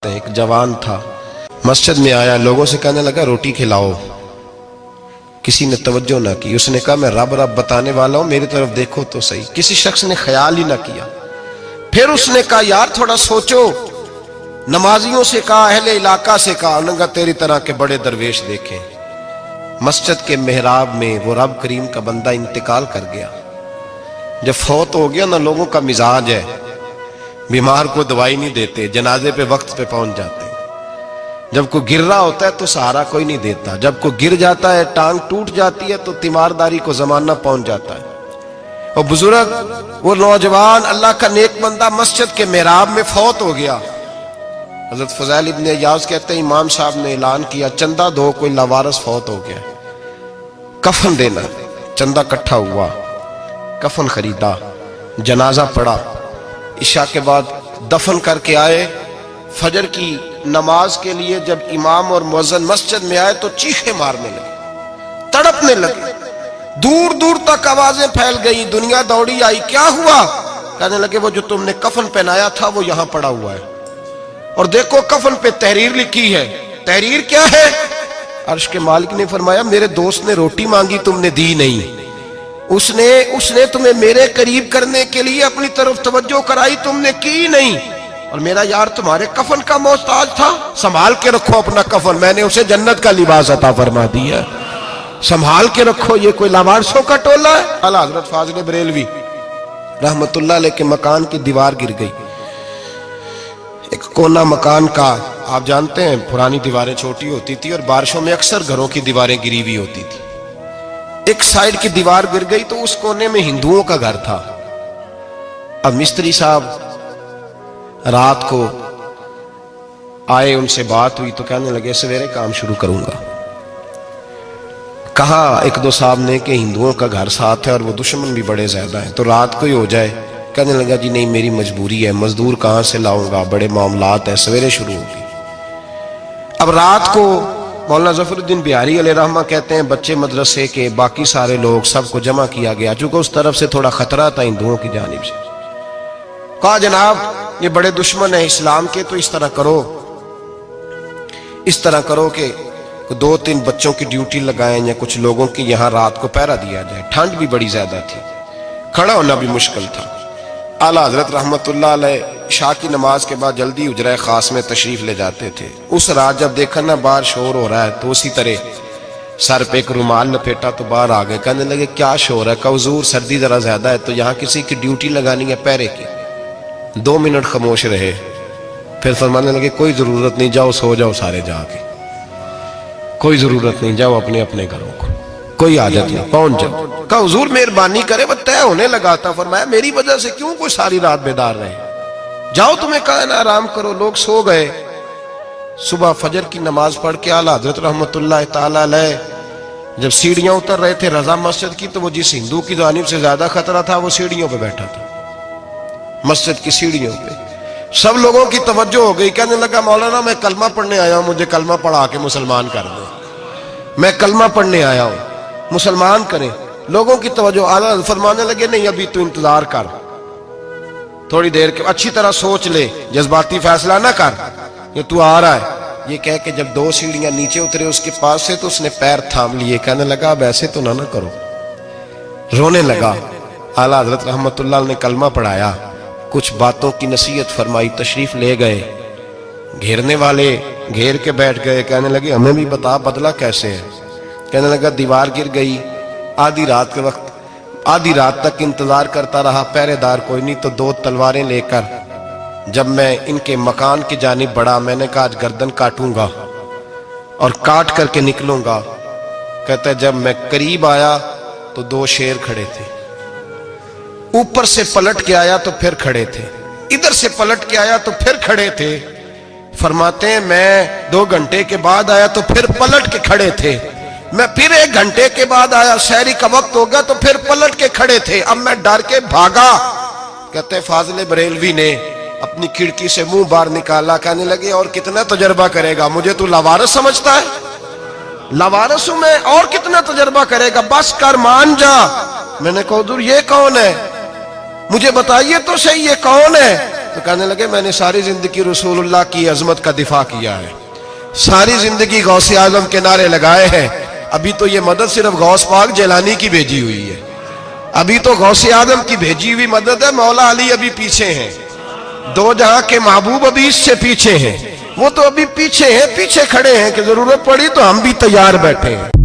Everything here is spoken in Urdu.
ایک جوان تھا، مسجد میں آیا، لوگوں سے کہنے لگا روٹی کھلاؤ۔ کسی نے توجہ نہ کی۔ اس نے کہا میں رب رب بتانے والا ہوں، میری طرف دیکھو تو صحیح۔ کسی شخص نے خیال ہی نہ کیا۔ پھر اس نے کہا یار تھوڑا سوچو۔ نمازیوں سے کہا، اہل علاقہ سے کہا، انہوں نے کہا تیری طرح کے بڑے درویش دیکھیں۔ مسجد کے محراب میں وہ رب کریم کا بندہ انتقال کر گیا۔ جب فوت ہو گیا نا، لوگوں کا مزاج ہے، بیمار کو دوائی نہیں دیتے، جنازے پہ وقت پہ پہنچ جاتے ہیں۔ جب کوئی گر رہا ہوتا ہے تو سہارا کوئی نہیں دیتا، جب کوئی گر جاتا ہے، ٹانگ ٹوٹ جاتی ہے تو تیمارداری کو زمانہ پہنچ جاتا ہے۔ اور بزرگ، وہ نوجوان اللہ کا نیک بندہ مسجد کے محراب میں فوت ہو گیا۔ حضرت فضیل ابن عیاض کہتے ہیں امام صاحب نے اعلان کیا چندہ دو، کوئی لاوارث فوت ہو گیا، کفن دینا۔ چندہ اکٹھا ہوا، کفن خریدا، جنازہ پڑا، عشاء کے بعد دفن کر کے آئے۔ فجر کی نماز کے لیے جب امام اور مؤذن مسجد میں آئے تو چیخیں مارنے لگے، تڑپنے لگے، دور دور تک آوازیں پھیل گئی، دنیا دوڑی آئی۔ کیا ہوا؟ کہنے لگے وہ جو تم نے کفن پہنایا تھا وہ یہاں پڑا ہوا ہے، اور دیکھو کفن پہ تحریر لکھی ہے۔ تحریر کیا ہے؟ عرش کے مالک نے فرمایا میرے دوست نے روٹی مانگی، تم نے دی نہیں۔ اس نے تمہیں میرے قریب کرنے کے لیے اپنی طرف توجہ کرائی، تم نے کی نہیں، اور میرا یار تمہارے کفن کا محتاج تھا، سنبھال کے رکھو اپنا کفن، میں نے اسے جنت کا لباس عطا فرما دیا، سنبھال کے رکھو، یہ کوئی لاوارثوں کا ٹولہ ہے۔ اعلیٰ حضرت فاضل بریلوی رحمت اللہ علیہ کے مکان کی دیوار گر گئی، ایک کونا مکان کا، آپ جانتے ہیں پرانی دیواریں چھوٹی ہوتی تھی اور بارشوں میں اکثر گھروں کی دیواریں گری ہوئی ہوتی تھی۔ ایک سائیڈ کی دیوار گر گئی تو اس کونے میں ہندوؤں کا گھر تھا۔ اب مستری صاحب رات کو آئے، ان سے بات ہوئی تو کہنے لگے سویرے کام شروع کروں گا۔ کہا ایک دو صاحب نے کہ ہندوؤں کا گھر ساتھ ہے اور وہ دشمن بھی بڑے زیادہ ہیں، تو رات کو ہی ہو جائے۔ کہنے لگا جی نہیں میری مجبوری ہے، مزدور کہاں سے لاؤں گا، بڑے معاملات ہیں، سویرے شروع ہوگی۔ اب رات کو مولانا ظفر الدین بہاری علیہ رحمہ کہتے ہیں بچے مدرسے کے، باقی سارے لوگ، سب کو جمع کیا گیا، چونکہ اس طرف سے تھوڑا خطرہ تھا ہندوؤں کی جانب سے۔ کہا جناب یہ بڑے دشمن ہیں اسلام کے، تو اس طرح کرو کہ دو تین بچوں کی ڈیوٹی لگائیں یا کچھ لوگوں کی یہاں رات کو پہرا دیا جائے، ٹھنڈ بھی بڑی زیادہ تھی، کھڑا ہونا بھی مشکل تھا۔ اعلیٰ حضرت رحمت اللہ علیہ عشاء کی نماز کے بعد جلدی حجرہ خاص میں تشریف لے جاتے تھے۔ اس رات جب دیکھا نا باہر شور ہو رہا ہے تو اسی طرح سر پہ ایک رومال لپیٹا تو باہر آ گئے۔ کہنے لگے کیا شور ہے؟ کہ حضور سردی ذرا زیادہ ہے تو یہاں کسی کی ڈیوٹی لگانی ہے پہرے کی۔ 2 منٹ خاموش رہے، پھر فرمانے لگے کوئی ضرورت نہیں، جاؤ سو جاؤ سارے جا کے، کوئی ضرورت نہیں، جاؤ اپنے اپنے گھروں کو، کوئی حاجت نہیں، پہنچ جاؤ۔ کہا حضور مہربانی کرے، وہ طے ہونے لگا تھا۔ فرمایا میری وجہ سے کیوں کوئی ساری رات بیدار رہے، جاؤ تمہیں کہا نا آرام کرو۔ لوگ سو گئے۔ صبح فجر کی نماز پڑھ کے اعلیٰ حضرت رحمت اللہ تعالی علیہ جب سیڑھیاں اتر رہے تھے رضا مسجد کی، تو وہ جس ہندو کی جانب سے زیادہ خطرہ تھا وہ سیڑھیوں پہ بیٹھا تھا، مسجد کی سیڑھیوں پہ۔ سب لوگوں کی توجہ ہو گئی۔ کہنے لگا مولانا میں کلمہ پڑھنے آیا ہوں، مجھے کلمہ پڑھا کے مسلمان کر دیں، میں کلمہ پڑھنے آیا ہوں، مسلمان کریں۔ لوگوں کی توجہ، اعلیٰ فرمانے لگے نہیں ابھی تو انتظار کر، تھوڑی دیر کے اچھی طرح سوچ لے، جذباتی فیصلہ نہ کر کہ تو آ رہا ہے۔ یہ کہہ کے جب 2 سیڑھیاں نیچے اترے اس کے پاس سے تو اس نے پیر تھام لیے۔ کہنے لگا اب ایسے تو نہ کرو، رونے لگا۔ اعلیٰ حضرت رحمت اللہ نے کلمہ پڑھایا، کچھ باتوں کی نصیحت فرمائی، تشریف لے گئے۔ گھیرنے والے گھیر کے بیٹھ گئے، کہنے لگے ہمیں بھی بتا بدلہ کیسے ہے۔ کہنے لگا دیوار گر گئی، آدھی رات کے وقت، آدھی رات تک انتظار کرتا رہا، پہرے دار کوئی نہیں، تو 2 تلواریں لے کر جب میں ان کے مکان کی جانب بڑھا، میں نے کہا آج گردن کاٹوں گا اور کاٹ کر کے نکلوں گا۔ کہتا ہے جب میں قریب آیا تو 2 شیر کھڑے تھے، اوپر سے پلٹ کے آیا تو پھر کھڑے تھے، ادھر سے پلٹ کے آیا تو پھر کھڑے تھے۔ فرماتے ہیں میں 2 گھنٹے کے بعد آیا تو پھر پلٹ کے کھڑے تھے، میں پھر 1 گھنٹے کے بعد آیا، سحری کا وقت ہو گیا تو پھر پلٹ کے کھڑے تھے، اب میں ڈر کے بھاگا۔ کہتے ہیں فاضل بریلوی نے اپنی کھڑکی سے منہ باہر نکالا، کہنے لگے اور کتنا تجربہ کرے گا، مجھے تو لاوارث سمجھتا ہے، لاوارث ہوں میں، اور کتنا تجربہ کرے گا، بس کر مان جا۔ میں نے کہا حضور یہ کون ہے، مجھے بتائیے تو صحیح یہ کون ہے۔ تو کہنے لگے میں نے ساری زندگی رسول اللہ کی عظمت کا دفاع کیا ہے، ساری زندگی غوث اعظم کے نعرے لگائے ہیں، ابھی تو یہ مدد صرف غوث پاک جیلانی کی بھیجی ہوئی ہے، ابھی تو غوث اعظم کی بھیجی ہوئی مدد ہے، مولا علی ابھی پیچھے ہیں، دو جہاں کے محبوب ابھی اس سے پیچھے ہیں، وہ تو ابھی پیچھے ہیں، پیچھے کھڑے ہیں کہ ضرورت پڑی تو ہم بھی تیار بیٹھے ہیں۔